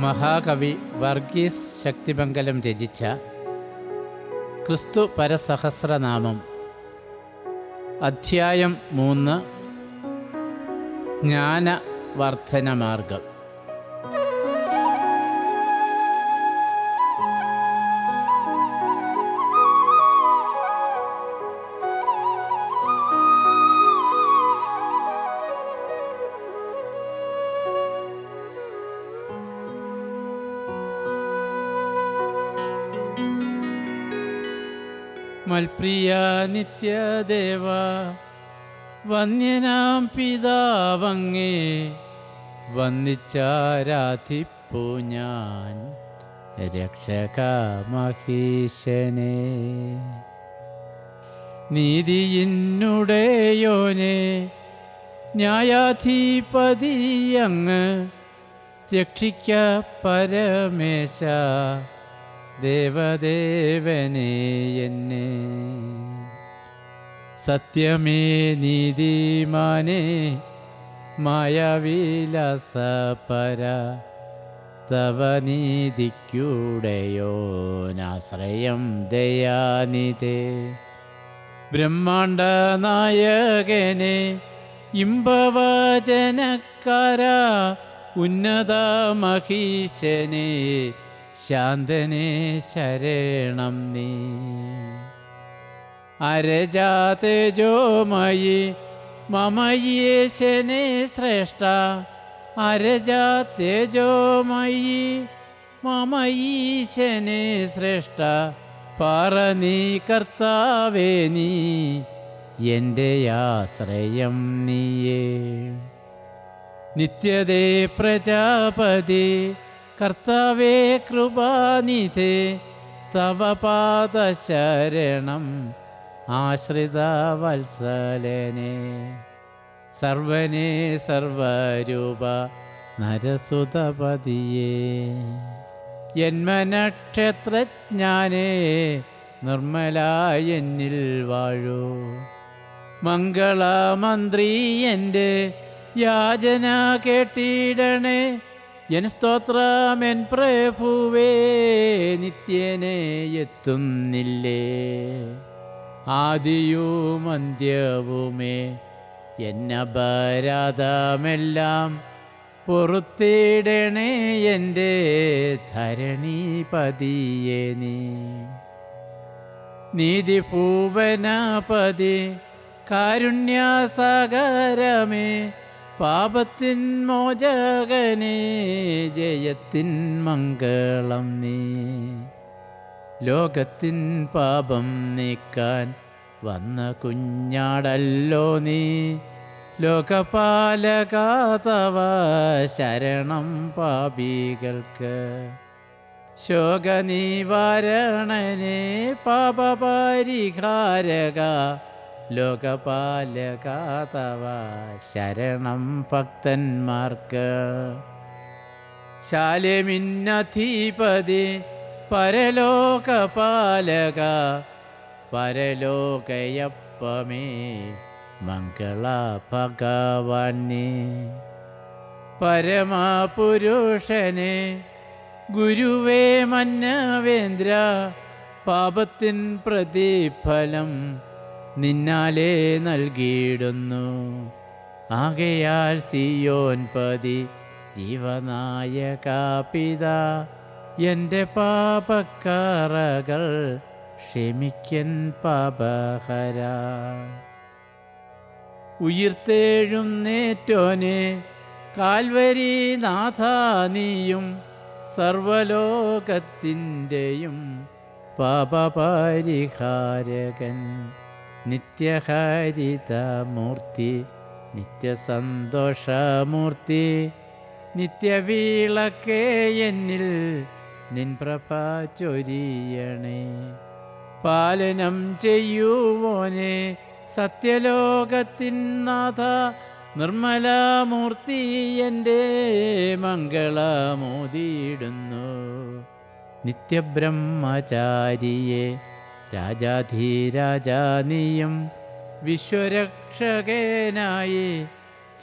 മഹാകവി വർഗീസ് ശക്തിമംഗലം രചിച്ച ക്രിസ്തു പരസഹസ്രനാമം അധ്യായം 3 ജ്ഞാനവർദ്ധനമാർഗം. മൽപ്രിയ നിത്യദേവ വന്യനാം പിതാവങ്ങേ വന്ദിച്ചാരാധിപ്പൂ ഞാൻ രക്ഷക മഹീശനെ. നീതിയിന്നുടയോനെ ന്യായാധിപതിയങ്ങ് രക്ഷിക്ക പരമേശ ദേവദേവനേ എന്നെ. സത്യമേ നീതിമാനേ മായാവിലാസപര തവ നീതിക്കൂടയോനാശ്രയം ദയാനിധേ. ബ്രഹ്മാണ്ഡ നായകനെ ഇമ്പവചനക്കാര ഉന്നത മഹീശനെ ശാന്തനെ ശരണം നീ. അരജാതേജോമയി മമയേശനെ ശ്രേഷ്ഠ അരജാതേജോമയി മമയീശനെ ശ്രേഷ്ഠ പാറ നീ കർത്താവേ നീ എൻ്റെ ആശ്രയം നീയേ. നിത്യതേ പ്രജാപതി കർത്താവേ കൃപാനിധേ തവ പാദശരണം ആശ്രിത വത്സലനെ. സർവനെ സർവരൂപ നരസുതപതിയേ ജന്മനക്ഷത്രജ്ഞാനേ നിർമ്മലായ എന്നിൽ വാഴൂ. മംഗളമന്ത്രി എൻ്റെ യാചന കേട്ടിടണേ. എൻ സ്തോത്രമെൻ പ്രഭുവേ നിത്യനെ എത്തുന്നില്ലേ. ആദിയും അന്ത്യവുമേ എന്നപരാധമെല്ലാം പൊറുത്തിടണേ എൻ്റെ ധരണീപതിയെ നീ. നീതിപൂവനപതി കാരുണ്യസാഗരമേ പാപത്തിൻ മോചകനേ ജയത്തിൻ മംഗളം നീ. ലോകത്തിൻ പാപം നീക്കാൻ വന്ന കുഞ്ഞാടല്ലോ നീ. ലോകപാലക തവ ശരണം പാപികൾക്ക്. ശോകനിവാരണനെ പാപപരിഹാരക ലോകപാലക തവ ശരണം ഭക്തന്മാർക്ക്. ശാലേമിന്നധിപതി പരലോകപാലക പരലോകയപ്പമേ മംഗള ഭഗവാൻ നീ. പരമപുരുഷനെ ഗുരുവേ മന്നവേന്ദ്ര പാപത്തിൻ പ്രതിഫലം നിന്നാലേ നൽകിയിടുന്നു. ആകയാൽ സിയോൻ പതി ജീവനായക പിതാ എൻ്റെ പാപക്കറകൾ ക്ഷമിക്കൻ പാപഹര. ഉയിർത്തെഴുന്നേറ്റോനെ കാൽവരി നാഥ നീയും സർവലോകത്തിൻ്റെയും പാപപരിഹാരകൻ. നിത്യഹരിതമൂർത്തി നിത്യസന്തോഷമൂർത്തി നിത്യവിളക്കേ എന്നിൽ നിൻ പ്രഭ ചൊരിയണേ. പാലനം ചെയ്യുവോനെ സത്യലോകത്തിൻ നാഥ നിർമ്മലമൂർത്തി എൻ്റെ മംഗളമോദിയിടുന്നു. നിത്യബ്രഹ്മചാരിയെ രാജാധിരാജാനിയും വിശ്വരക്ഷകനായി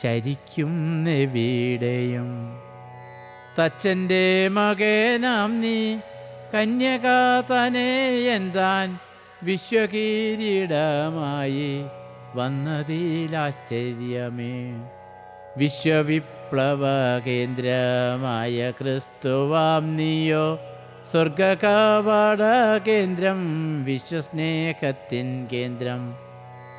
ചരിക്കും എവിടെയും. തച്ചൻ്റെ മകനാം നീ കന്യകാതനയൻ താൻ വിശ്വകിരീടമായി വന്നതിലാശ്ചര്യമേ. വിശ്വവിപ്ലവ കേന്ദ്രമായ ക്രിസ്തുവാം നീയോ സ്വർഗകവാട കേന്ദ്രം, വിശ്വസ്നേഹത്തിൻ കേന്ദ്രം,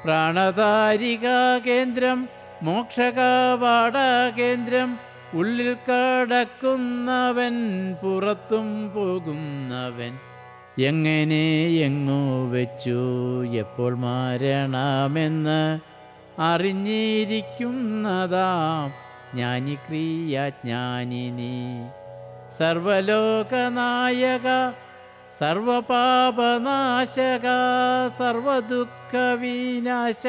പ്രാണതാരിക കേന്ദ്രം, മോക്ഷകവാട കേന്ദ്രം. ഉള്ളിൽ കടക്കുന്നവൻ പുറത്തും പോകുന്നവൻ, എങ്ങനെ എങ്ങു വെച്ചു എപ്പോൾ മരണമെന്ന് അറിഞ്ഞിരിക്കുന്നതാം ജ്ഞാനി ക്രിയാജ്ഞാനി നീ. സർവലോകനായക സർവപാപനാശക സർവദുഃഖവിനാശ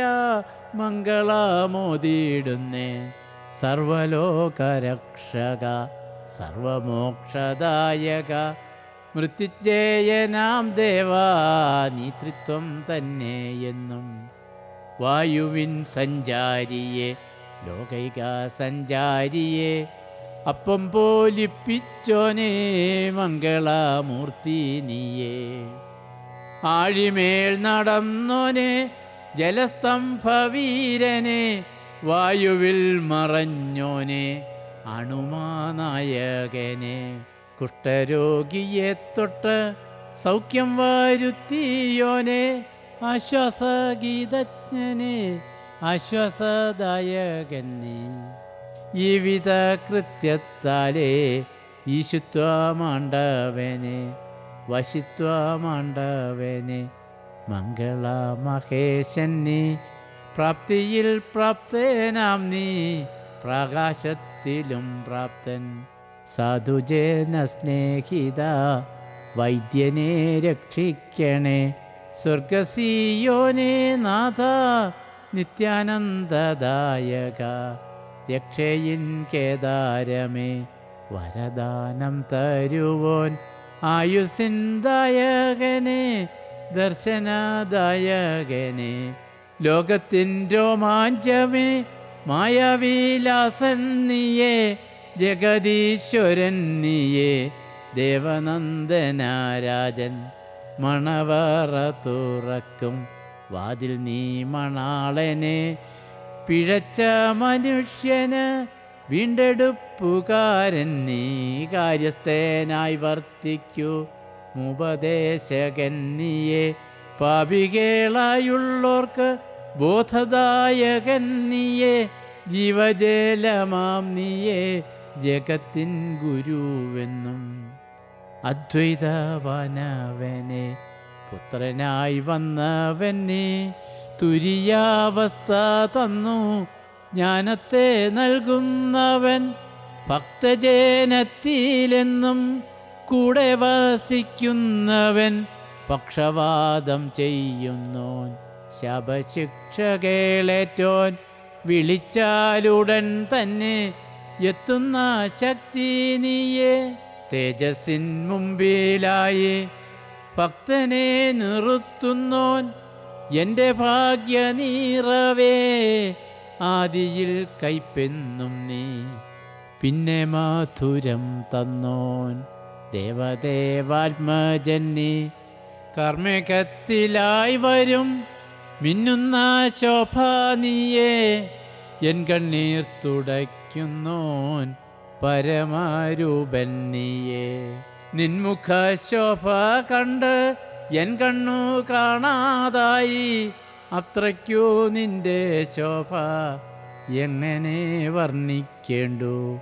മംഗളമോദിടുന്നേ. സർവലോകരക്ഷക സർവമോക്ഷദായക മൃത്യുഞ്ജയനാം ദേവാ നീതൃത്വം തന്നെ എന്നും. വായുവിൻ സഞ്ചാരിയെ ലോകൈക സഞ്ചാരിയെ അപ്പം പോലിപ്പിച്ചോനേ മംഗളമൂർത്തി നീയേ. ആഴിമേൽ നടന്നോനെ ജലസ്തംഭവീരനെ വായുവിൽ മറഞ്ഞോനെ അണുമാനായകനെ. കുഷ്ഠരോഗിയെ തൊട്ട് സൗഖ്യം വരുത്തിയോനെ ആശ്വാസഗീതജ്ഞനെ ആശ്വാസദായകനെ. ഈ വിധ കൃത്യത്താലേ ഈശുത്വമാണ്ടവനെ വശിത്വമാണ്ടവനെ മംഗളമഹേശൻ നീ. പ്രാപ്തിയിൽ പ്രാപ്തനാം നീ പ്രകാശത്തിലും പ്രാപ്തൻ. സാധുജന സ്നേഹിത വൈദ്യനെ രക്ഷിക്കണേ. സ്വർഗസിയോനെ നാഥ നിത്യാനന്ദദായക രക്ഷയിൻ കേദാരമേ. വരദാനം തരുവോൻ ആയുസിൻ ദായകനെ ദർശനദായകനെ. ലോകത്തിൻ രോമാഞ്ചമേ മായാവിലാസൻ നീയേ ജഗദീശ്വരൻ നീയേ ദേവനന്ദനാരാജൻ. മണവറ തുറക്കും വാതിൽ നീ മണാളനെ. പിഴച്ച മനുഷ്യന് വീണ്ടെടുപ്പുകാരൻ നീ. കാര്യസ്ഥനായി വർത്തിക്കൂ ഉപദേശകൻ നീയേ. പാപികളായുള്ളോർക്ക് ബോധദായകൻ നീയേ. ജീവജലമാം നീയേ ജഗത്തിൻ ഗുരുവെന്നും. അദ്വൈതവാനവനെ പുത്രനായി വന്നവൻ നീ. തുരിയാവസ്ഥ തന്നു ജ്ഞാനത്തെ നൽകുന്നവൻ. ഭക്തജനത്തിലെന്നും കൂടെ വസിക്കുന്നവൻ. പക്ഷവാദം ചെയ്യുന്നോൻ ശപശിക്ഷകളേറ്റോൻ. വിളിച്ചാലുടൻ തന്നെ എത്തുന്ന ശക്തി നീയേ. തേജസ്സിൻ മുമ്പിലായി ഭക്തനെ നിർത്തുന്നോൻ. എൻ്റെ ഭാഗ്യനീറവേ ആദിയിൽ കൈപ്പെന്നും നീ. പിന്നെ മധുരം തന്നോൻ ദേവദേവാത്മജൻ നീ. കർമ്മകത്തിലായി വരും മിന്നുന്ന ശോഭ നീയേ. എൻ കണ്ണീർ തുടയ്ക്കുന്നോൻ പരമരൂപൻ നീയേ. നിൻമുഖ ശോഭ കണ്ട് എൻ കണ്ണു കാണാതായി. അത്രയ്ക്കു നിന്റെ ശോഭ എങ്ങനെ വർണ്ണിക്കേണ്ടു.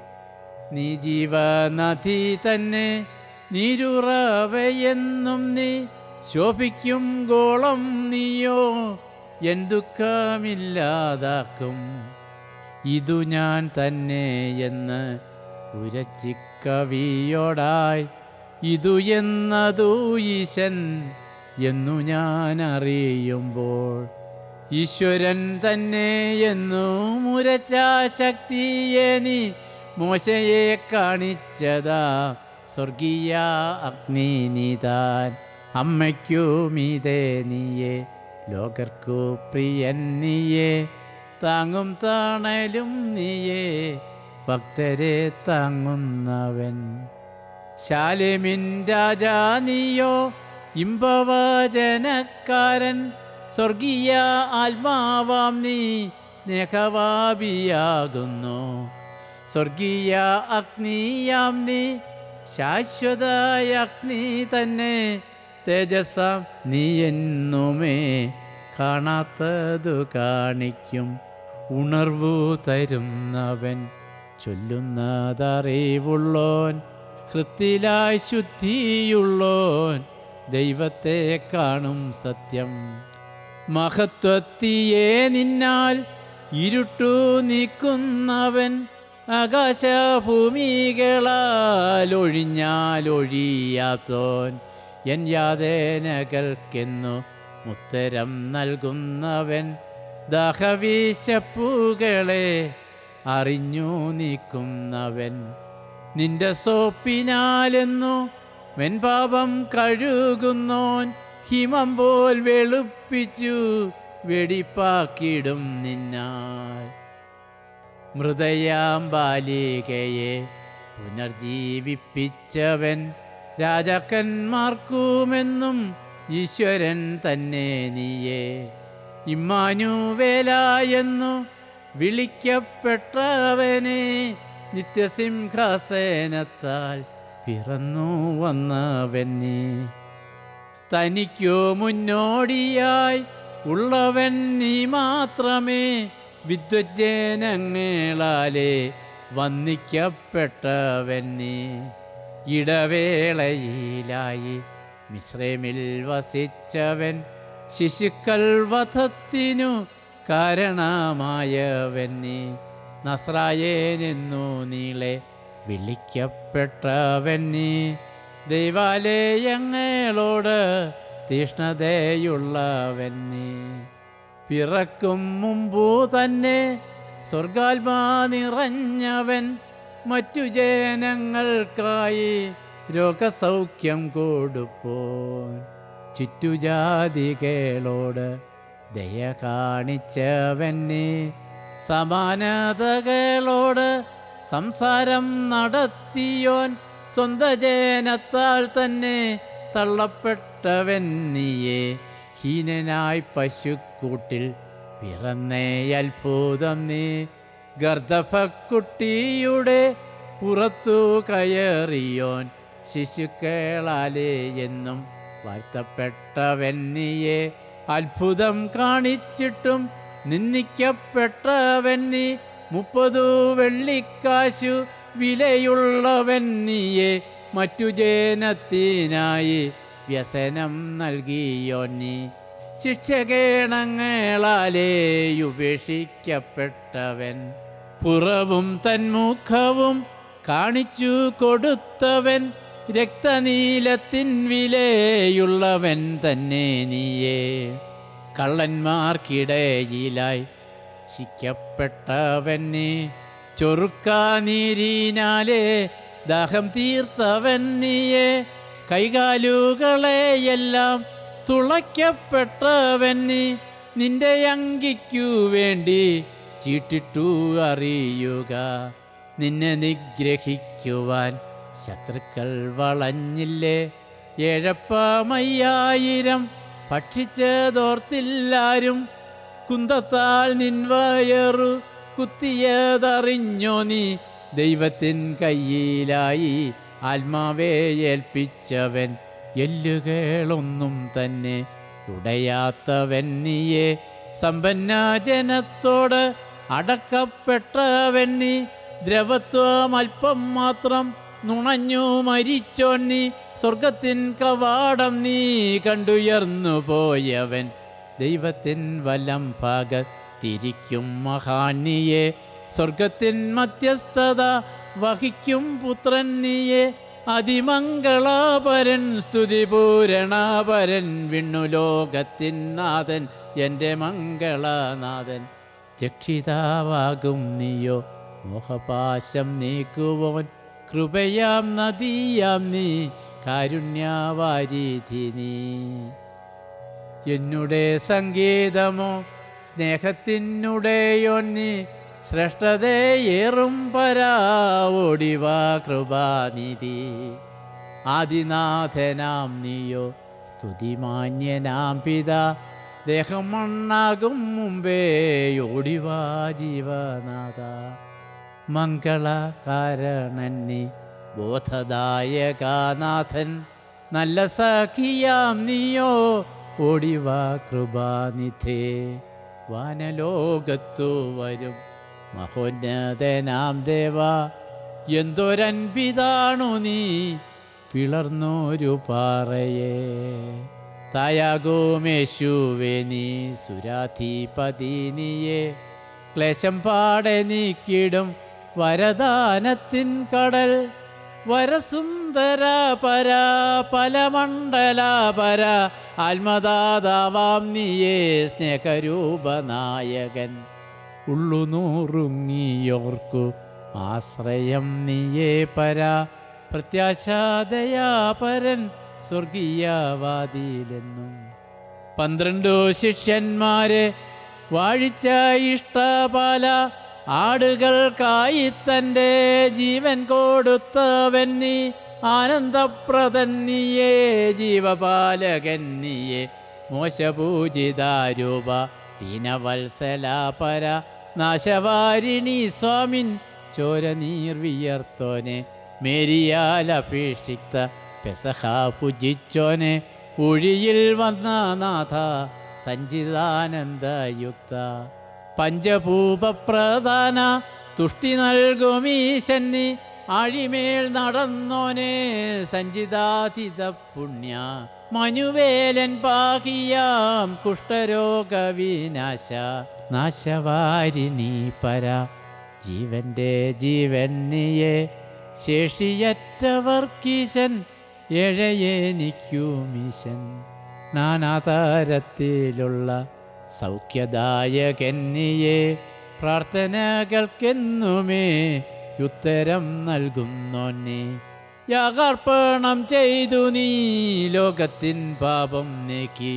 നീ ജീവനദി തന്നെ നീരുറവയെന്നും നീ. ശോഭിക്കും ഗോളം നീയോ എൻ ദുഃഖമില്ലാതാക്കും. ഇതു ഞാൻ തന്നെ എന്ന് ഉരച്ചിക്കവിയോടായി. ഇതു എന്നതു ഈശൻ എന്നു ഞാൻ അറിയുമ്പോൾ. ഈശ്വരൻ തന്നെ എന്നു മുരച്ച ശക്തിയെ നീ മോശയെ കാണിച്ചതാ. സ്വർഗീയ അഗ്നി നീതാൻ അമ്മയ്ക്കു മീതേ നീയേ. ലോകർക്കു പ്രിയൻ നീയേ. താങ്ങും തണലും നീയേ ഭക്തരെ താങ്ങുന്നവൻ. ശാലേമിൻ രാജാ നീയോ ഇമ്പവചനക്കാരൻ, സ്വർഗീയ ആത്മാവാം നീ സ്നേഹവാപിയാകുന്നു. സ്വർഗീയ അഗ്നിയാം നീ ശാശ്വത അഗ്നി തന്നെ, തേജസ്സാം നീ എന്നുമേ കാണാത്തതു കാണിക്കും. ഉണർവു തരുന്നവൻ, ചൊല്ലുന്നതറിവുള്ളോൻ, ഹൃത്തിലായി ശുദ്ധിയുള്ളോൻ, ദൈവത്തെ കാണും സത്യം. മഹത്വത്തിയെ നിന്നാൽ ഇരുട്ടു നീക്കുന്നവൻ, ആകാശഭൂമികളാൽ ഒഴിഞ്ഞാലൊഴിയാത്തോൻ, എൻ യാതനകൾക്കെന്നു ഉത്തരം നൽകുന്നവൻ, ദാഹവിശപ്പുകളെ അറിഞ്ഞു നീക്കുന്നവൻ. നിന്റെ സോപ്പിനാലെന്നു വെൺപാപം കഴുകുന്നോൻ, ഹിമം പോൽ വെളുപ്പിച്ചു വെടിപ്പാക്കിടും നിന്നാൽ. മൃതയാം ബാലികയെ പുനർജീവിപ്പിച്ചവൻ, രാജാക്കന്മാർക്കുമെന്നും ഈശ്വരൻ തന്നെ നീയേ. ഇമ്മാനുവേലായെന്നു വിളിക്കപ്പെട്ടവനെ, നിത്യസിംഹാസനത്താൽ പിറന്നു വന്നവൻ നീ. തനിക്കു മുന്നോടിയായി ഉള്ളവൻ നീ മാത്രമേ, വിദ്വജ്ജനങ്ങളാലെ വന്ദിക്കപ്പെട്ടവൻ നീ. ഇടവേളയിലായി മിസ്രൈമിൽ വസിച്ചവൻ, ശിശുക്കൾ വധത്തിനു കാരണമായവൻ നീ. നസ്രായേനെന്നു നീളെ വിളിക്കപ്പെട്ടവൻ നീ. ദൈവാലയങ്ങളോട് തീഷ്ണതയുള്ളവൻ നീ. പിറക്കും മുമ്പു തന്നെ സ്വർഗാത്മാ നിറഞ്ഞവൻ, മറ്റു ജനങ്ങൾക്കായി രോഗസൗഖ്യം കൊടുപ്പോൻ. ചുറ്റുജാതികളോട് ദയ കാണിച്ചവൻ നീ. സമാനതകളോട് സംസാരം നടത്തിയോൻ, സ്വന്ത ജനത്താൽ തന്നെ തള്ളപ്പെട്ടവൻ നീയേ. ഹീനനായി പശുക്കൂട്ടിൽ പിറന്നേ അത്ഭുതം നീ. ഗർദഭക്കുട്ടിയുടെ പുറത്തു കയറിയോൻ, ശിശുക്കളാലേ എന്നും വാഴ്ത്തപ്പെട്ടവൻ നീയേ. അത്ഭുതം കാണിച്ചിട്ടും നിന്ദിക്കപ്പെട്ടവൻ നീ. 30 വെള്ളിക്കാശു വിലയുള്ളവൻ നീയേ. മറ്റു ജനത്തിനായി വ്യസനം നൽകിയോ നീ. ശിക്ഷകേണങ്ങളാലേ ഉപേക്ഷിക്കപ്പെട്ടവൻ, പുറവും തന്മുഖവും കാണിച്ചു കൊടുത്തവൻ, രക്തനീലത്തിൻ വിലയുള്ളവൻ തന്നെ നീയേ. കള്ളന്മാർക്കിടയിലായി ശിക്കപ്പെട്ടവൻ നീ. ചൊറുക്കാനീരിനാലേ ദാഹം തീർത്തവൻ നീയേ. കൈകാലുകളെയെല്ലാം തുളയ്ക്കപ്പെട്ടവൻ നീ. നിന്റെ അങ്കിക്കു വേണ്ടി ചീട്ടിട്ടു അറിയുക, നിന്നെ നിഗ്രഹിക്കുവാൻ ശത്രുക്കൾ വളഞ്ഞില്ലേ. 7,5000 ഭക്ഷിച്ചതോർത്തില്ലാരും, കുന്തത്താൽ നിൻവയറു കുത്തിയതറിഞ്ഞോ നീ. ദൈവത്തിൻ കയ്യിലായി ആത്മാവെ ഏൽപ്പിച്ചവൻ, എല്ലുകളൊന്നും തന്നെ ഉടയാത്തവൻ നീയേ. സമ്പന്ന ജനത്തോട് അടക്കപ്പെട്ടവൻ നീ. ദ്രവത്വം അല്പം മാത്രം നുണഞ്ഞു മരിച്ചോൻ നീ. സ്വർഗത്തിൻ കവാടം നീ കണ്ടുയർന്നു പോയവൻ, ദൈവത്തിൻ വലം ഭാഗത്തിരിക്കും മഹാൻ നീയേ. സ്വർഗത്തിൻ മധ്യസ്ഥത വഹിക്കും പുത്രൻ നീയേ. അതിമംഗളാപരൻ സ്തുതിപൂരണാപരൻ, വിണ്ണുലോകത്തിൻ നാഥൻ എൻ്റെ മംഗളനാഥൻ. രക്ഷിതാവാകും നീയോ, മോഹപാശം നീക്കുവോൻ. കൃപയാം നദിയാം നീ, കാരുണ്യവാരിധി നീ. എന്നുടെ സംഗീതമോ സ്നേഹത്തിനുടയോൻ നീ. ശ്രേഷ്ഠതയേറും പരാ ഓടിവാ കൃപാനിധി. ആദിനാഥനാം നീയോ സ്തുതിമാന്യനാം പിതാ, ദേഹം മണ്ണാകും മുമ്പേ ഓടിവാ ജീവനാഥ. മംഗളകാരണൻ നീ ബോധദായകനാഥൻ, നല്ല സഖിയാം നീയോ ഓടിവാ കൃപാനിധേ. വാനലോകത്തു വരും മഹോന്നതനാം ദേവ, എന്തൊരൻപിതാണു നീ പിളർന്നൊരു പാറയെ. തായാകുമേശുവേ നീ സുരാധിപതി നീയെ, ക്ലേശം പാടെ നീക്കിടും വരദാനത്തിൻ കടൽ. വരസുന്ദര പര പലമണ്ഡല പര, ആത്മദാതാവാം നീയേ സ്നേഹരൂപനായകൻ. ഉള്ളുനൂറുങ്ങിയോർക്കു ആശ്രയം നീയേ പര, പ്രത്യാശാദയാപരൻ സ്വർഗീയവാതിലെന്നും. 12 ശിഷ്യന്മാരെ വാഴിച്ച ഇഷ്ടപാല, ആടുകൾക്കായി തൻ്റെ ജീവൻ കൊടുത്തവൻ നീ. ആനന്ദപ്രദൻ നീയേ, ജീവപാലകൻ നീയേ, മോശപൂജിതാരൂപ ദീനവത്സലാപര, നാശവാരിണി സ്വാമിൻ ചോര നീർവിയർത്തോനെ. മേരിയാലപേക്ഷിക്ത പെസഹ ഭുജിച്ചോനെ, ഒഴിയിൽ വന്ന നാഥ സഞ്ചിതാനന്ദയുക്ത. പഞ്ചഭൂപപ്രധാന തുഷ്ടി നൽകുമീശൻ നീ, ആഴിമേൽ നടന്നോനെ സഞ്ചിതാതീത പുണ്യ. മനുവേലൻ പാകിയാം കുഷ്ഠരോഗവിനാശ, നാശവാരിണി പര ജീവന്റെ ജീവൻ നീയെ. ശേഷിയറ്റവർക്കീശൻ എഴയെനിക്കുമീശൻ, നാനാതരത്തിലുള്ള സൗഖ്യദായകൻ നീയെ. പ്രാർത്ഥനകൾക്കെന്നുമേ ഉത്തരം നൽകുന്നോന്നേ. യാഗാർപ്പണം ചെയ്തു നീ ലോകത്തിൻ പാപം നീക്കി,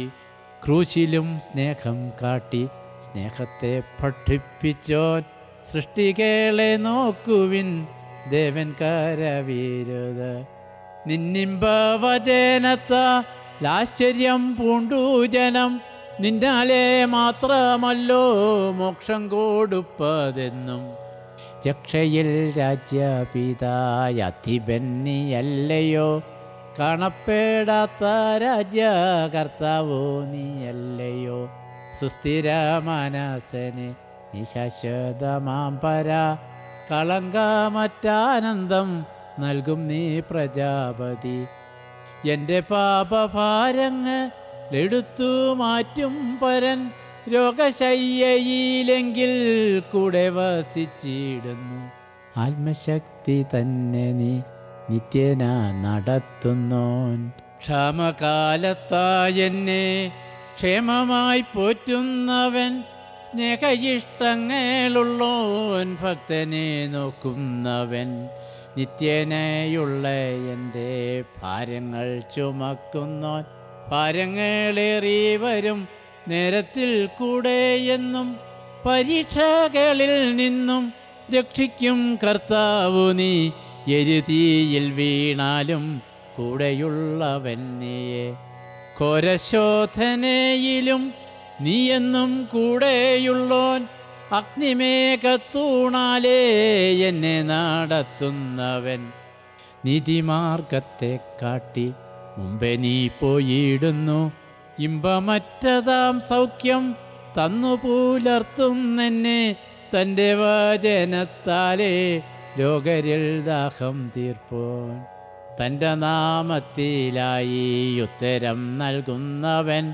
ക്രൂശിലും സ്നേഹം കാട്ടി സ്നേഹത്തെ പഠിപ്പിച്ചോൻ. സൃഷ്ടികളെ നോക്കുവിൻ ദേവൻ കരവീരുത്, നിന്നിമ്പവചനത്താലാശ്ചര്യം പൂണ്ടു ജനം. നിന്നാലെ മാത്രമല്ലോ മോക്ഷം കൊടുപ്പതെന്നും. രക്ഷയിൽ രാജ്യപിതായധിപൻ നീയല്ലയോ, കാണപ്പെടാത്ത രാജ്യകർത്താവോ നീയല്ലയോ. സുസ്ഥിര മനസ്സനെ നിശാശ്വതമാം പര, കളങ്കമറ്റാനന്ദം നൽകും നീ പ്രജാപതി. എൻ്റെ പാപഭാരങ്ങളെടുത്തു മാറ്റും പരൻ, രോഗശയ്യയിലെങ്കിൽ കൂടെ വസിച്ചിടുന്നു. ആത്മശക്തി തന്നെ നീ നിത്യേന നടത്തുന്നോൻ. ക്ഷാമകാലത്തായെന്നെ ക്ഷേമമായി പോറ്റുന്നവൻ, സ്നേഹയിഷ്ടങ്ങളുള്ളോൻ ഭക്തനെ നോക്കുന്നവൻ. നിത്യേനയുള്ള എൻ്റെ ഭാരങ്ങൾ ചുമക്കുന്നോൻ, ഭാരങ്ങളേറി വരും നേരത്തിൽ കൂടെ എന്നും. പരീക്ഷകളിൽ നിന്നും രക്ഷിക്കും കർത്താവു നീ, എരുതീയിൽ വീണാലും കൂടെയുള്ളവൻ നീയെ. ഘോരശോധനയിലും നീയെന്നും കൂടെയുള്ളോൻ, അഗ്നിമേഘത്തൂണാലേ എന്നെ നടത്തുന്നവൻ. നീതിമാർഗത്തെ കാട്ടി മുമ്പേ നീ പോയിടുന്നു, ഇമ്പമറ്റതാം സൗഖ്യം തന്നു പുലർത്തുന്നെന്നെ. തൻ്റെ വചനത്താലേ ലോകരിൽ ദാഹം തീർപ്പോൻ, തൻ്റെ നാമത്തിലായി ഉത്തരം നൽകുന്നവൻ.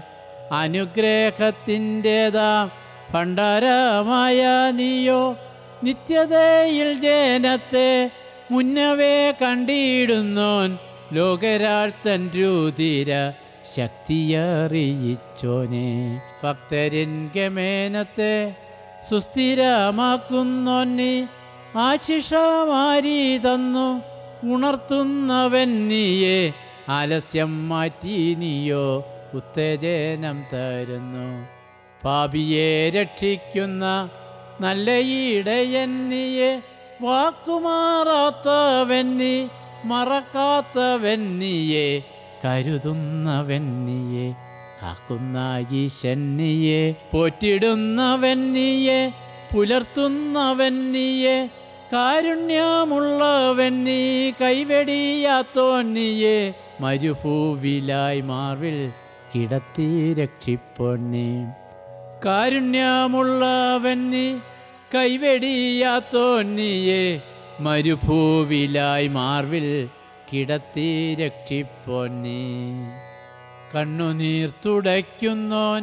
അനുഗ്രഹത്തിൻ്റെതാം ഭണ്ഡാരമായ നീയോ, നിത്യതയിൽ ജനത്തെ മുന്നവേ കണ്ടിടുന്നോൻ. ലോകരാൾ തൻ രുധിര ശക്തിയറിയിച്ചോനെ, ഭക്തരിൻ ഗമനത്തെ സുസ്ഥിരമാക്കുന്നോൻ നീ. ആശിഷമാരി തന്നു ഉണർത്തുന്നവൻ നീയെ, ആലസ്യം മാറ്റി നീയോ ഉത്തേജനം തരുന്നു. പാപിയെ രക്ഷിക്കുന്ന നല്ല ഇടയൻ നീയെ, വാക്കുമാറാത്തവൻ നീ, മറക്കാത്തവൻ നീയെ, കരുതുന്നവൻ നീയെ, കാക്കുന്ന ഈശൻ നീയെ, പോറ്റിടുന്നവൻ നീയെ, പുലർത്തുന്നവൻ നീയെ, കാരുണ്യമുള്ളവൻ നീ, കൈവെടിയാത്തോൻ നീയെ, മരുഭൂവിലായി മാർവിൽ കിടത്തി രക്ഷിപ്പോൻ നീ. കാരുണ്യമുള്ളവൻ നീ, കൈവെടിയാത്തോൻ നീയെ, മരുഭൂവിലായി മാർവിൽ കിടത്തി രക്ഷിപ്പോൻ നീ. കണ്ണുനീർ തുടയ്ക്കുന്നോൻ,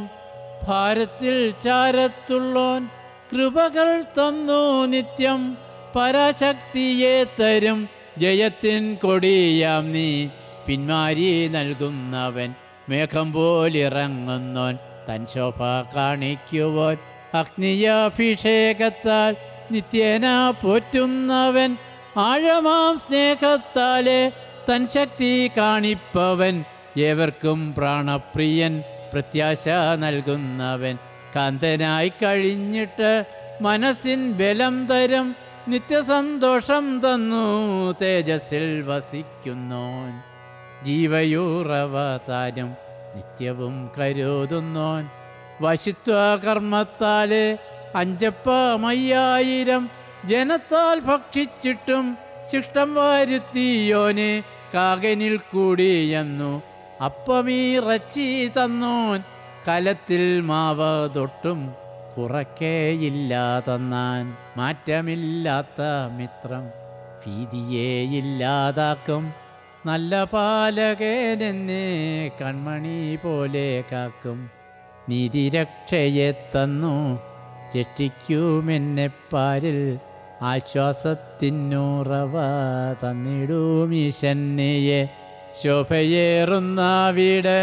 ഭാരത്തിൽ ചാരത്തുള്ളോൻ, കൃപകൾ തന്നു നിത്യം, പരാശക്തിയെ തരും, ജയത്തിൻ കൊടിയാം നീ, പിന്മാരി നൽകുന്നവൻ, മേഘം പോലിറങ്ങുന്നോൻ, തൻ ശോഭ കാണിക്കുവോൻ, അഗ്നിയാഭിഷേകത്താൽ നിത്യേന പോറ്റുന്നവൻ, ആഴമാം സ്നേഹത്താലെ തൻ ശക്തി കാണിപ്പവൻ, ഏവർക്കും പ്രാണപ്രിയൻ, പ്രത്യാശ നൽകുന്നവൻ, കാന്തനായി കഴിഞ്ഞിട്ട് മനസ്സിൻ ബലം തരും, നിത്യസന്തോഷം തന്നു തേജസ്സിൽ വസിക്കുന്നോൻ, ജീവയൂറവ താനും നിത്യവും കരുതുന്നോൻ, വശിത്വ കർമ്മത്താല് 5,000 ജനത്താൽ ഭക്ഷിച്ചിട്ടും ശിഷ്ടം വരുത്തിയോനെ, കാകനിൽ കൂടിയെന്നു അപ്പമീറച്ചി തന്നോൻ, കലത്തിൽ മാവ് തൊട്ടും കുറക്കേയില്ല തന്നാൻ, മാറ്റമില്ലാത്ത മിത്രം ഭീതിയെ ഇല്ലാതാക്കും, നല്ല പാലകനെന്നെ കൺമണി പോലെ കാക്കും, നീതിരക്ഷയെ തന്നു രക്ഷിക്കുമെന്നെ പാരിൽ, ആശ്വാസത്തിനുറവ തന്നിടുമീശന്നിയെ, ശോഭയേറുന്ന വീട്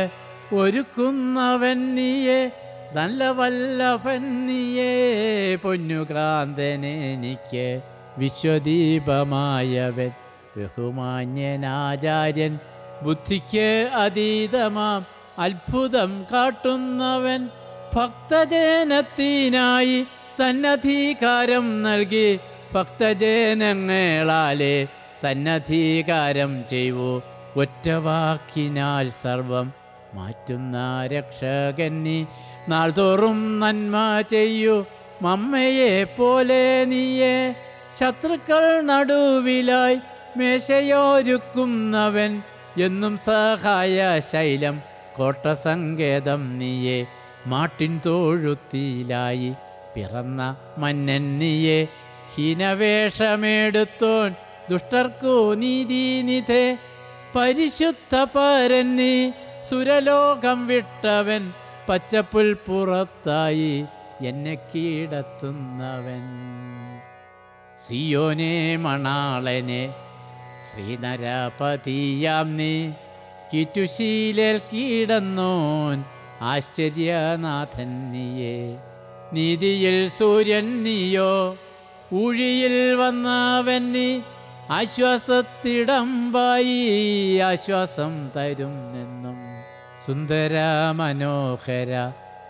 ഒരുക്കുന്നവൻ നീയെ, നല്ല വല്ലഭൻ നീയെ, പൊന്നുക്രാന്തനെനിക്ക് വിശ്വദീപമായവൻ, ബഹുമാന്യനാചാര്യൻ, ബുദ്ധിക്ക് അതീതമാം അത്ഭുതം കാട്ടുന്നവൻ, ഭക്തജനത്തിനായി തന്നധികാരം നൽകി, ഭക്തജനങ്ങളാലെ തന്നധികാരം ചെയ്യൂ, ഒറ്റവാക്കിനാൽ സർവം മാറ്റുന്ന രക്ഷകൻ നീ, നാൾതോറും നന്മ ചെയ്യൂ മമ്മയെ പോലെ നീയെ, ശത്രുക്കൾ നടുവിലായി മേശയോരുക്കുന്നവൻ, എന്നും സഹായ ശൈലം കോട്ടസങ്കേതം നീയെ, മാട്ടിൻ തോഴുത്തിലായി പിറന്ന മന്നൻ നീയെ, ഹീനവേഷമെടുത്തോൻ ദുഷ്ടർക്കു നീതിനിധേ, പരിശുദ്ധ പരൻ നീ, സുരലോകം വിട്ടവൻ, പച്ചപ്പുൽ പുറത്തായി എന്നെ കീടത്തുന്നവൻ. സിയോനെ മണാളനെ ശ്രീനരപതിയാം നീ, കിറ്റുശീലേൽ കീടന്നോൻ ആശ്ചര്യനാഥൻ നീയെ, നീതിയിൽ സൂര്യൻ നീയോ, ഊഴിയിൽ വന്നവൻ നീ, ആശ്വാസത്തിടമ്പായി ആശ്വാസം തരും നിന്നും, സുന്ദര മനോഹര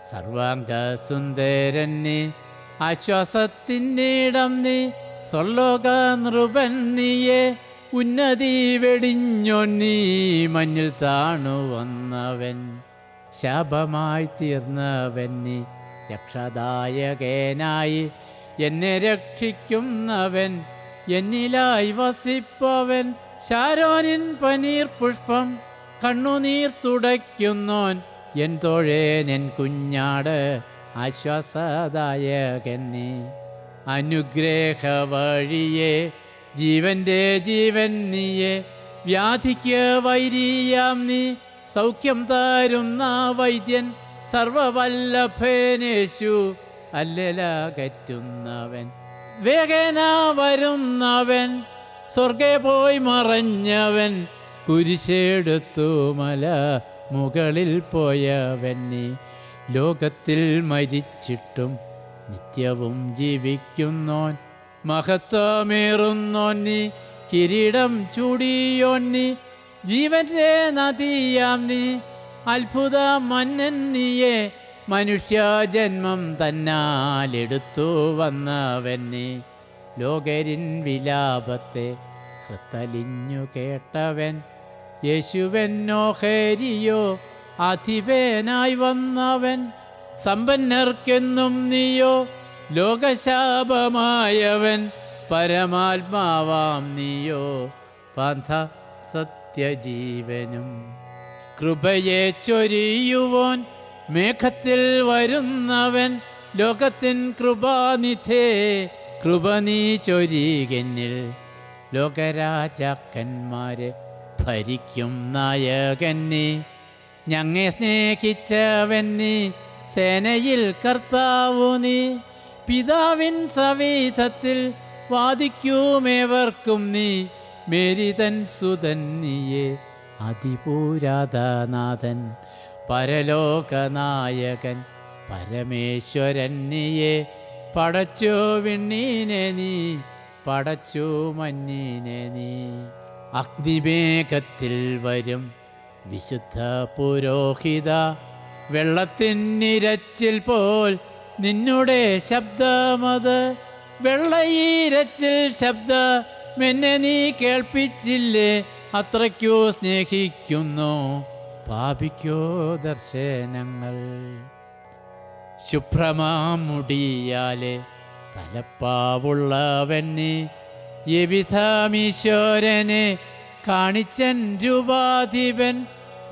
സർവാംഗ സുന്ദരൻ നീ, ആശ്വാസത്തിന്നിടം നീ, സ്വർലോക നൃപൻ നീയെ, ഉന്നതി വെടിഞ്ഞോൻ നീ, മഞ്ഞിൽ താണു വന്നവൻ, ശാപമായി തീർന്നവൻ നീ, രക്ഷാദായകനായി എന്നെ രക്ഷിക്കുന്നവൻ, എന്നിലായി വസിപ്പവൻ, ശാരോനിൻ പനീർ പുഷ്പം, കണ്ണുനീർ തുടയ്ക്കുന്നോൻ, എൻ തോഴേൻ എൻ കുഞ്ഞാട്, ആശ്വാസദായകൻ നീ, അനുഗ്രഹ വഴിയെ ജീവന്റെ ജീവൻ നീയെ, വ്യാധിക്ക് വൈരിയാം നീ, സൗഖ്യം തരുന്ന വൈദ്യൻ, സർവവല്ലഭനേശു അല്ലലകറ്റുന്നവൻ, വേഗന വരുന്നവൻ, സ്വർഗേ പോയി മറഞ്ഞവൻ, കുരിശെടുത്തു മല മുകളിൽ പോയവൻ നീ, ലോകത്തിൽ മരിച്ചിട്ടും നിത്യവും ജീവിക്കുന്നോൻ, മഹത്വമേറുന്നോൻ നീ, കിരീടം ചൂടിയോൻ നീ, ജീവന്റെ നദിയാം നീ, അത്ഭുത മന്നൻ നീയെ, മനുഷ്യജന്മം തന്നാലെടുത്തു വന്നവൻ നീ. ലോകരിൻ വിലാപത്തെ ഹൃത്തലിഞ്ഞു കേട്ടവൻ യേശുവെന്നോഹരിയോ അധിപനായി വന്നവൻ. സമ്പന്നർക്കെന്നും നീയോ ലോകശാപമായവൻ. പരമാത്മാവാം നീയോ പാന്ഥ സത്യജീവനും. കൃപയെ ചൊരിയുവോൻ മേഘത്തിൽ വരുന്നവൻ. ലോകത്തിൻ കൃപാനിധേ കൃപ നീ ചൊരികെന്നിൽ. ലോകരാജാക്കന്മാരെ ഭരിക്കും നായകൻ നീ. ഞങ്ങെ സ്നേഹിച്ചവൻ നീ, സേനയിൽ കർത്താവു നീ. പിതാവിൻ സവിധത്തിൽ വാദിക്കുമേവർക്കും നീ. മേരിതൻ സുതൻ നീയെ അതിപൂരാതനാഥൻ. പരലോകനായകൻ പരമേശ്വരൻ നീയെ. പടച്ചു വിണ്ണീനെ നീ, പടച്ചു മഞ്ഞിനെ നീ. അഗ്നിമേഘത്തിൽ വരും വിശുദ്ധ പുരോഹിത. വെള്ളത്തിനിരച്ചിൽ പോൽ നിന്നുടെ ശബ്ദമത്. വെള്ളയിരച്ചിൽ ശബ്ദമെന്നെ നീ കേൾപ്പിച്ചില്ലേ. അത്രയ്ക്കു സ്നേഹിക്കുന്നു പാപിക്കോ ദർശനങ്ങൾ. ശുഭ്രമാമുടിയാലെ തലപ്പാവുള്ളവൻ നീ. യവിധമീശ്വരനെ കാണിച്ചൻ രൂപാധിപൻ.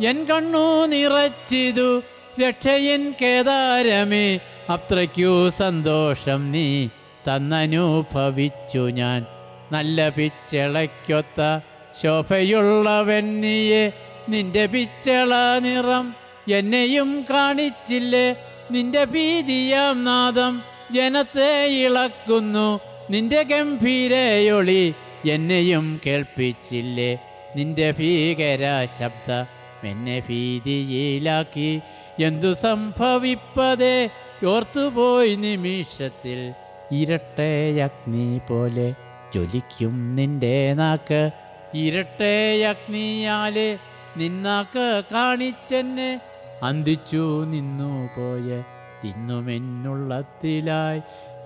എൻ കണ്ണു നിറച്ചിതു രക്ഷയൻ കേദാരമേ. അത്രയ്ക്കു സന്തോഷം നീ തന്നനുഭവിച്ചു ഞാൻ. നല്ല പിച്ചളയ്ക്കൊത്ത ശോഭയുള്ളവൻ നീയെ. നിന്റെ പിച്ചള നിറം എന്നെയും കാണിച്ചില്ലേ. നിന്റെ ഭീതിയാം നാദം ജനത്തെ ഇളക്കുന്നു. നിന്റെ ഗംഭീരയൊളി എന്നെയും കേൾപ്പിച്ചില്ലേ. നിന്റെ ഭീകര ശബ്ദം എന്നെ ഭീതിയിലാക്കി. എന്തു സംഭവിപ്പതേ ഓർത്തുപോയി നിമിഷത്തിൽ. ഇരട്ടയഗ്നി പോലെ ജ്വലിക്കും നിന്റെ നാക്ക്. ഇരട്ടയഗ്നിയാലെ നിന്നാക്ക് കാണിച്ചെന്നെ. അന്തിച്ചു നിന്നുപോയ തിന്നുമെന്നുള്ളത്തിലായി.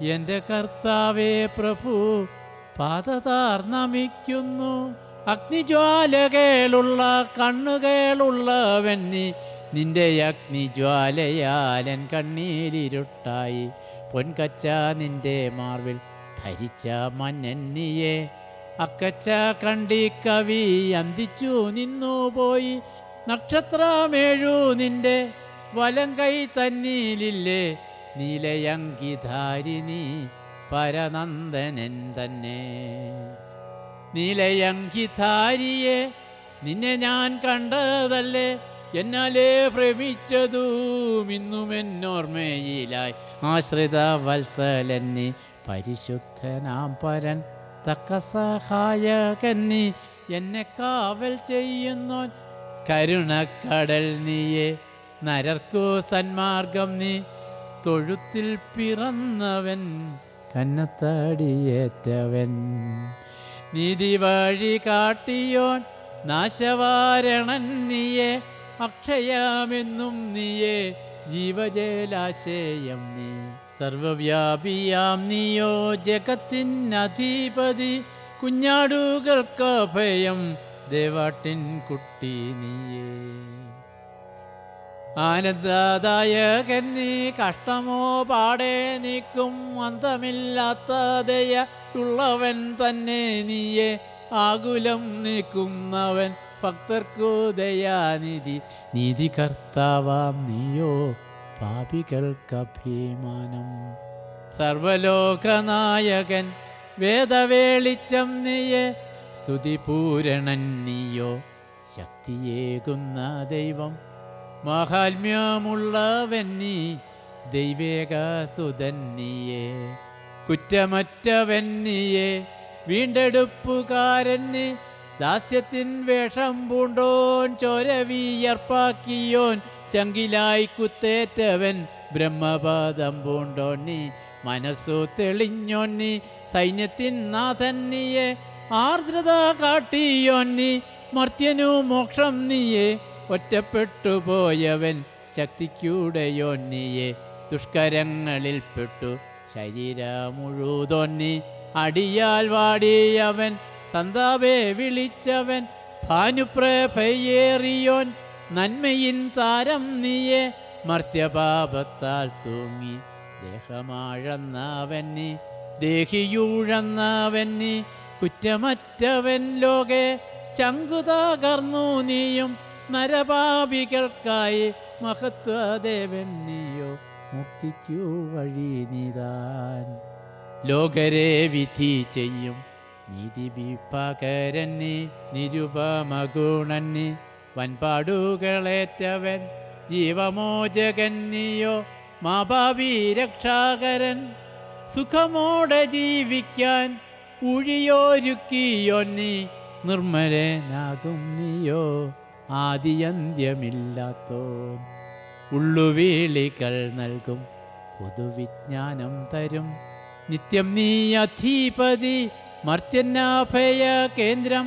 എൻ്റെ കർത്താവേ പ്രഭു പാദതാർ നമിക്കുന്നു. അഗ്നിജ്വാലകളുള്ള കണ്ണുകളുള്ളവൻ നീ. നിന്റെ അഗ്നിജ്വാലയാലൻ കണ്ണീരിരുട്ടായി. പൊൻകച്ച നിന്റെ മാർവിൽ ധരിച്ച മന്നൻ നീയെ. അക്കച്ച കണ്ടി കവി അന്തിച്ചു നിന്നുപോയി. നക്ഷത്രമേഴു നിന്റെ വലം കൈ തന്നിലില്ലേ. നീലയങ്കിധാരിണി പരനന്ദനൻ തന്നെ. നീലയങ്കിധാരിയെ നിന്നെ ഞാൻ കണ്ടതല്ലേ. എന്നാലേ ഭ്രമിച്ചതും ഇന്നും എന്നോർമ്മയിലായി. ആശ്രിത വത്സലൻ നീ, പരിശുദ്ധനാം പരൻ തക്ക സഹായകൻ നീ. എന്നെ കാവൽ ചെയ്യുന്നോൻ കരുണക്കടൽ നീയെ. നരർക്കു സന്മാർഗം നീ. തൊഴുത്തിൽ പിറന്നവൻ കന്നത്തടിയേറ്റവൻ. നീതി വഴി കാട്ടിയോൻ നാശവാരണൻ നീയെ. അക്ഷയമെന്നും നീയെ, ജീവജലാശയം നീ. സർവവ്യാപിയാം നീയോ ജഗത്തിൻ അധിപതി. കുഞ്ഞാടുകൾക്ക് ഭയം ദേവാട്ടിൻ കുട്ടി നീയേ. ആനന്ദദായകൻ നീ, കഷ്ടമോ പാടെ നീക്കും. അന്തമില്ലാത്ത ദയുള്ളവൻ തന്നെ നീയെ. ആകുലം നീക്കുന്നവൻ ഭക്തർക്കു ദയാനിധി. നീതി കർത്താവാം നീയോ പാപികൾക്കഭിമാനം. സർവലോകനായകൻ വേദവേളിച്ചം നീയെ. സ്തുതിപൂരണൻ നീയോ ശക്തിയേകുന്ന ദൈവം. മഹാത്മ്യമുള്ളവൻ നീ, ദൈവേകസുതൻ നീയെ. കുറ്റമറ്റവൻ നീയെ, വീണ്ടെടുപ്പുകാരൻ നീ. ദാസ്യത്തിൻ വേഷം പൂണ്ടോൻ, ചോര വിയർപ്പാക്കിയോൻ. ചങ്കിലായി കുത്തേറ്റവൻ, ബ്രഹ്മപാദം പൂണ്ടോൻ നീ. മനസ്സു തെളിഞ്ഞോൻ നീ, സൈന്യത്തിൻ നാഥൻ നീയെ. ആർദ്രത കാട്ടിയോൻ നീ, മർത്യനു മോക്ഷം നീയെ. ഒറ്റപ്പെട്ടു പോയവൻ ശക്തിക്കൂടെയോൻ നീയെ ദുഷ്കരങ്ങളിൽപ്പെട്ടു ശരീരമുഴുതോൻ നീ അടിയാൽ വാടിയവൻ സന്താപേ വിളിച്ചവൻ ഭാനുപ്രഭയേറിയോൻ നന്മയിൻ താരം നീയെ മർത്യപാപത്താൽ തൂങ്ങി ദേഹമാഴന്നവൻ നീ ദേഹിയൂഴന്നവൻ നീ കുറ്റമറ്റവൻ ലോകെ ചങ്കുതകർന്നു നീയും നരപാപികൾക്കായി മഹത്വദേവൻ നീയോ മുക്തിക്കു വഴി നീതാൻ ലോകരെ വിധി ചെയ്യും നീതി വിപകരൻ നീ നിരുപമഗുണൻ നീ വൻപാടുകളേറ്റവൻ ജീവമോചകൻ നീയോ മാഭാവി രക്ഷാകരൻ സുഖമോടെ ജീവിക്കാൻ ഉഴിയോരുക്കിയോ നീ നിർമ്മലനാകും നീയോ ആദിയന്ത്യമില്ലാത്തോൻ ഉള്ളുവീളികൾ നൽകും പൊതുവിജ്ഞാനം തരും നിത്യം നീ അധീപതി മർത്യനാഭയ കേന്ദ്രം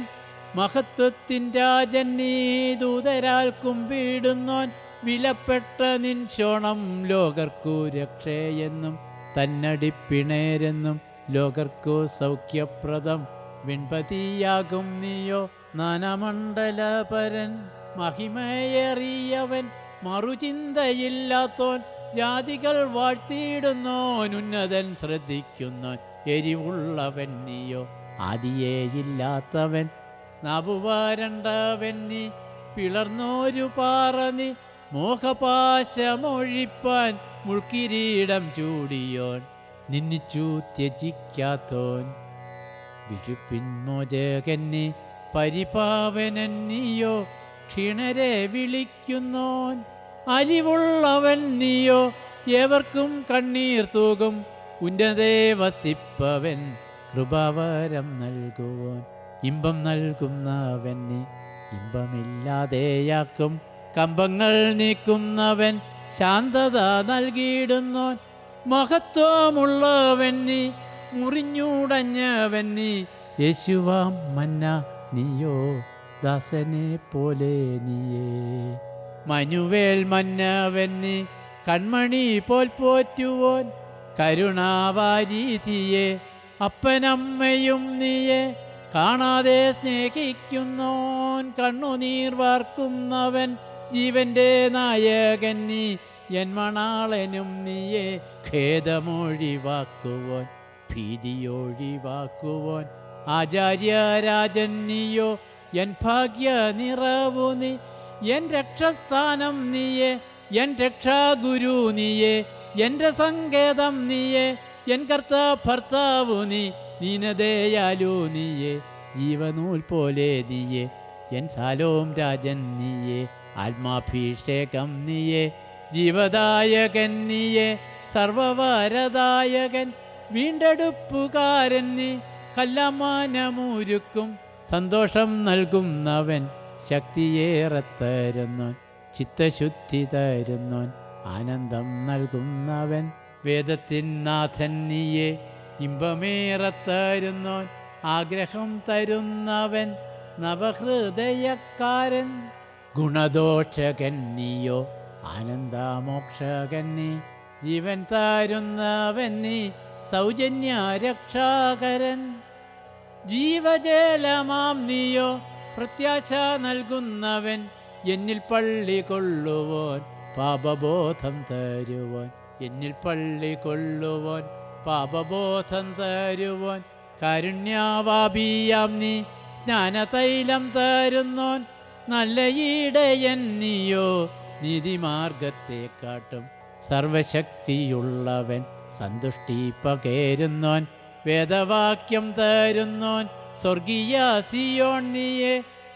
മഹത്വത്തിൻ രാജൻ നീ ദൂതരാൽ കുമ്പിടുന്നോൻ വിലപ്പെട്ട നിൻ ശോണം ലോകർക്കു രക്ഷയെന്നും തന്നടിപ്പിണേരെന്നും ലോകർക്കു സൗഖ്യപ്രദം വിൺപതിയാകും നീയോ നാനമണ്ഡലപരൻ മഹിമയേറിയവൻ മറുചിന്തയില്ലാത്തോൻ ജാതികൾ വാഴ്ത്തിയിടുന്നോൻ ഉന്നതൻ ശ്രദ്ധിക്കുന്നോൻ എരിവുള്ളവൻ നീയോ ആദിയേയില്ലാത്തവൻ നാവുവാരണ്ടവൻ നീ പിളർന്നോരു പാറ നീ മോഹപാശമൊഴിപ്പാൻ മുൾക്കിരീടം ചൂടിയോൻ നിന്നിച്ചു ത്യജിക്കാത്തോൻ വിഴുപ്പിൻമോചകൻ നീ പരിപാവനൻ നീയോ ക്ഷീണരെ വിളിക്കുന്നോൻ അലിവുള്ളവൻ നീയോ ഏവർക്കും കണ്ണീർ തൂകും ഉന്നതേ വസിപ്പവൻ കൃപാവരം നൽകുവാൻ ഇമ്പം നൽകുന്നവൻ നീ ഇമ്പമില്ലാതെയാക്കും കമ്പങ്ങൾ നീക്കുന്നവൻ ശാന്തത നൽകിയിടുന്നോൻ മഹത്വമുള്ളവൻ നീ മുറിഞ്ഞുടഞ്ഞവൻ നീ യേശുവാം മന്ന നീയോ ദാസനെ പോലെ നീയേ മനുവേൽ മന്നവൻ നീ കൺമണി പോൽ പോറ്റുവോൻ കരുണാവാരീതിയെ അപ്പനമ്മയും നീയെ കാണാതെ സ്നേഹിക്കുന്നോൻ കണ്ണുനീർ വാർക്കുന്നവൻ ജീവന്റെ നായകൻ നീ എൻ മണാളനും നീയെ ഖേദമൊഴിവാക്കുവോൻ ഭീതിയൊഴിവാക്കുവോൻ ആചാര്യരാജൻ നീയോ എൻ ഭാഗ്യ നിറവു നീ എൻ രക്ഷസ്ഥാനം നീയെ എൻ രക്ഷാഗുരു നീയെ എൻ്റെ സങ്കേതം നീയെ എൻ ഭർത്താവു നീ നീനദയാലു നീയെ ജീവനൂൽ പോലെ നീയെ എൻ സാലോം രാജൻ നീയെ ആത്മാഭിഷേകം നീയെ ജീവദായകൻ നീയെ സർവവരദായകൻ വീണ്ടെടുപ്പുകാരൻ നീ കല്ലമാനമൂരുക്കും സന്തോഷം നൽകുന്നവൻ ശക്തിയേറെ തരുന്നോൻ ചിത്തശുദ്ധി തരുന്നോൻ ആനന്ദം നൽകുന്നവൻ വേദത്തിൻ നാഥൻ നീയെ ഇമ്പമേറെ തരുന്നോൻ ആഗ്രഹം തരുന്നവൻ നവഹൃദയക്കാരൻ ഗുണദോഷകൻ നീയോ ആനന്ദമോക്ഷകൻ നീ ജീവൻ തരുന്നവൻ നീ സൗജന്യ രക്ഷാകരൻ ജീവജലമാം നീയോ പ്രത്യാശ നൽകുന്നവൻ എന്നിൽ പള്ളി കൊള്ളുവോൻ പാപബോധം തരുവോൻ എന്നിൽ പള്ളി കൊള്ളുവോൻ പാപബോധം തരുവോൻ കാരുണ്യവാപിയാം നീ സ്നാനതൈലം തരുന്നോൻ നല്ല ഇടയൻ നീയോ നീതിമാർഗത്തെ കാട്ടും സർവശക്തിയുള്ളവൻ സന്തുഷ്ടി പകരുന്നോൻ വേദവാക്യം തരുന്നോൻ സ്വർഗീയ സിയോൺ നീയെ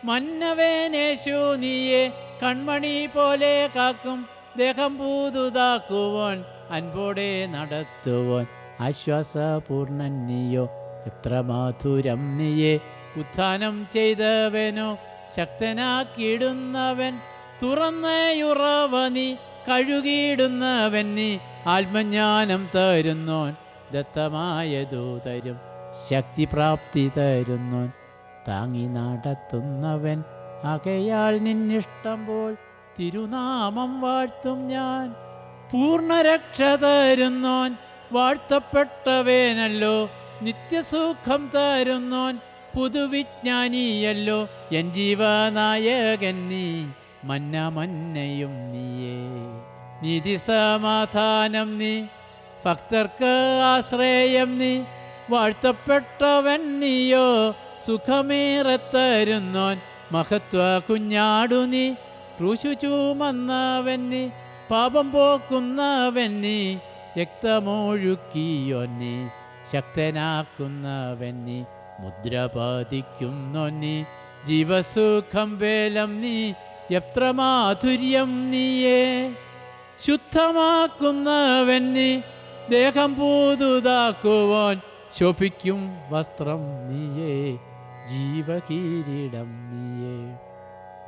മന്നവേനേശു നീയെ കൺമണി പോലെ കാക്കും ദേഹം പൂതുതാക്കുവോൻ അൻപോടെ നടത്തുവോൻ ആശ്വാസപൂർണൻ നീയോ എത്ര മധുരം നീയെ ഉത്ഥാനം ചെയ്തവനോ ശക്തനാക്കിയിടുന്നവൻ തുറന്നയുറവ നീ കഴുകിയിടുന്നവൻ നീ ആത്മജ്ഞാനം തരുന്നോൻ ദത്തമായ ദൂതരും ശക്തിപ്രാപ്തി തരുന്നോൻ താങ്ങി നടത്തുന്നവൻ ആകയാൽ നിന്നിഷ്ടം പോൽ തിരുനാമം വാഴ്ത്തും ഞാൻ. പൂർണ്ണരക്ഷ തരുന്നോൻ വാഴ്ത്തപ്പെട്ടവേനല്ലോ, നിത്യസുഖം തരുന്നോൻ പുതുവിജ്ഞാനിയല്ലോ. എൻ ജീവനായകൻ നീ, മന്ന മന്നയും നീയേ. നീതി സമാധാനം നീ, ഭക്തർക്ക് ആശ്രയം നീ. വാഴ്ത്തപ്പെട്ടവൻ നീയോ, സുഖമേറെ തരുന്നോൻ മഹത്വ കുഞ്ഞാടു നീ. ക്രൂശു ചുമന്നവൻ നീ, പാപം പോക്കുന്നവൻ നീ. രക്തമൊഴുക്കിയോൻ നീ, ശക്തനാക്കുന്നവൻ നീ. മുദ്ര പതിക്കുന്നോൻ നീ, ജീവസുഖം വേലം നീ. എത്ര മാധുര്യം നീയേ. ശുദ്ധമാക്കുന്നവൻ നീ, ദേഹം പുതുതാക്കുവാൻ. ശോഭിക്കും വസ്ത്രം നീയേ, ജീവകിരീടം നീയേ.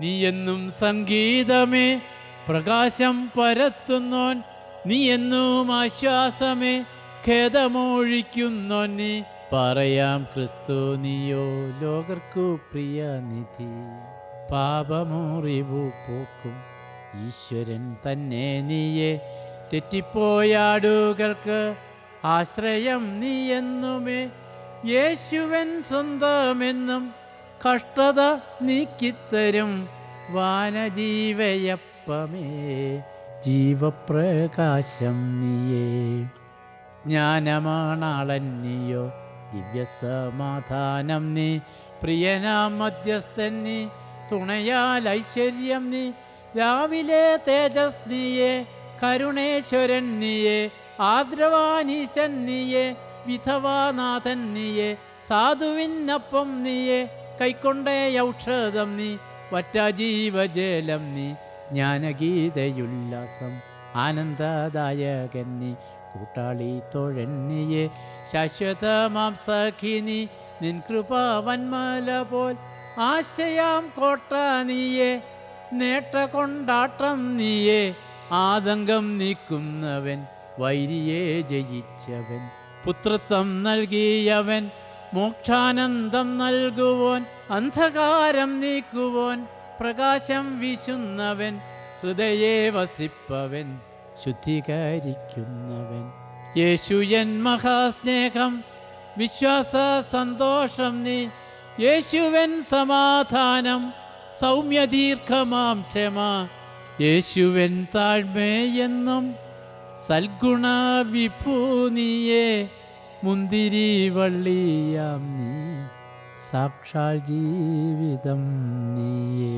നീ എന്നും സംഗീതമേ, പ്രകാശം പരത്തുന്നോൻ. നീ എന്നും ആശ്വാസമേ, ഖേദമൊഴിക്കുന്നോൻ നീ. പറയാം ക്രിസ്തു നീയോ, ലോകർക്കു പ്രിയനിധി. പാപമുറിവു പോക്കും ഈശ്വരൻ തന്നെ നീയേ. തെറ്റിപ്പോയാടുകൾക്ക് ആശ്രയം നീ എന്നുമേ. യേശുവൻ സ്വന്തമെന്നും കഷ്ടത നീക്കിത്തരും വാനജീവയപ്പമേ, ജീവപ്രകാശം നീയേ. ജ്ഞാനമാണാളൻ നീയോ, ദിവ്യസമാധാനം നീ. പ്രിയനാം മധ്യസ്ഥൻ നീ, തുണയാൽ ഐശ്വര്യം നീ. രാവിലെ തേജസ് നീയേ, കരുണേശ്വരൻ നീയേ. ആദ്രവാനീശൻ നീയേ, വിധവാനാഥൻ നീയേ. സാധുവിനൊപ്പം നീയേ, കൈക്കൊണ്ടേ ഔഷധം നീ. വറ്റാജീവജലം നീ, ജ്ഞാനഗീതയുല്ലാസം ആനന്ദദായകൻ നീ. കൂട്ടാളി തോഴൻ നീയേ, ശാശ്വതമാം സഖി നീ. നിൻ കൃപ വന്മല പോൽ ആശയാം കോട്ട നീയേ. നേട്ട കൊണ്ടാട്ടം നീയേ, ആതങ്കം നീക്കുന്നവൻ. വൈരിയെ ജയിച്ചവൻ, പുത്രത്വം നൽകിയവൻ. മോക്ഷാനന്ദം നൽകുവോൻ, അന്ധകാരം നീക്കുവോൻ. പ്രകാശം വീശുന്നവൻ, ഹൃദയെ വസിപ്പവൻ. ശുദ്ധീകരിക്കുന്നവൻ യേശു എൻ മഹാസ്നേഹം. വിശ്വാസ സന്തോഷം നീ, യേശുവൻ സമാധാനം. സൗമ്യദീർഘമാം ക്ഷമ, യേശുവൻ താഴ്മയെന്നും. സൽഗുണ വിഭൂനിയെ, മുന്തിരി വള്ളിയാം നീ. സാക്ഷാൽ ജീവിതം നീയേ.